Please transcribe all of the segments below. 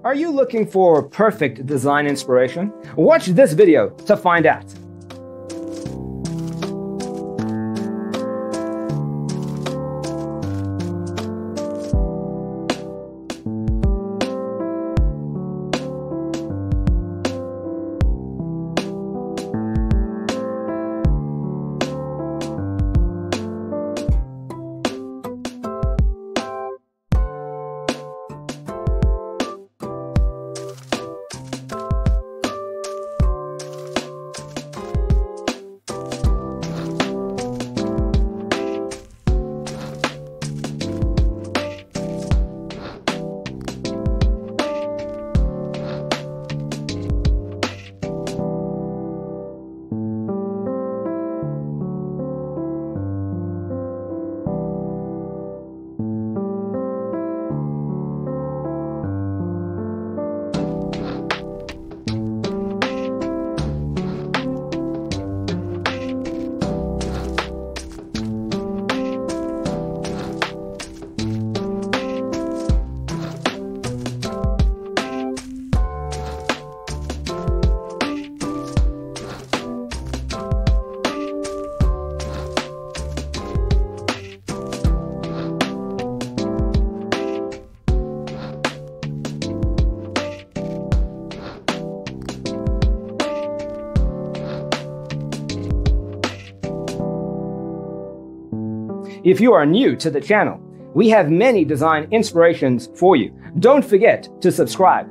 Are you looking for perfect design inspiration? Watch this video to find out. If you are new to the channel, we have many design inspirations for you. Don't forget to subscribe.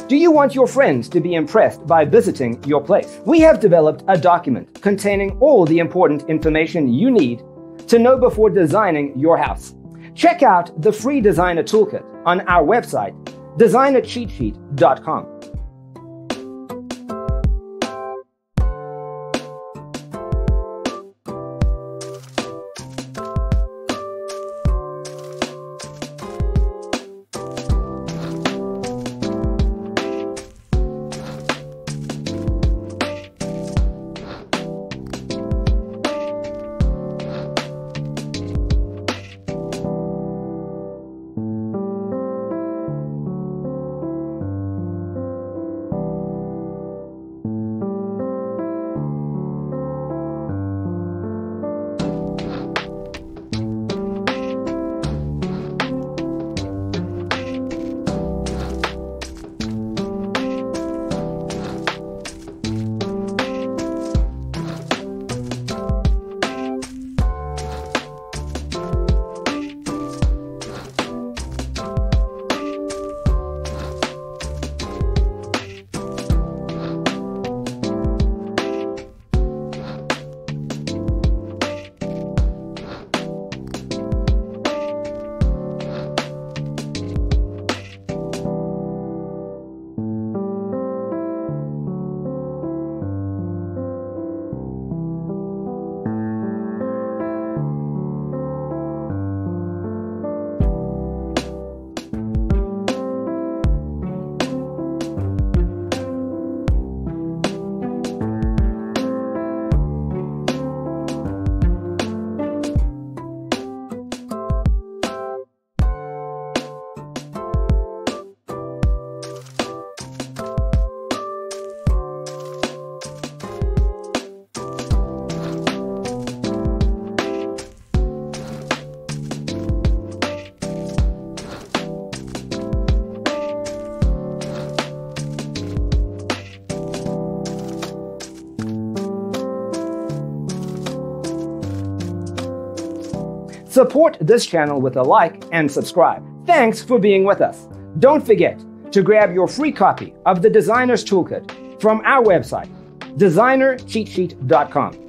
Do you want your friends to be impressed by visiting your place? We have developed a document containing all the important information you need to know before designing your house. Check out the free designer toolkit on our website, designercheatsheet.com. Support this channel with a like and subscribe. Thanks for being with us. Don't forget to grab your free copy of the Designer's Toolkit from our website, designercheatsheet.com.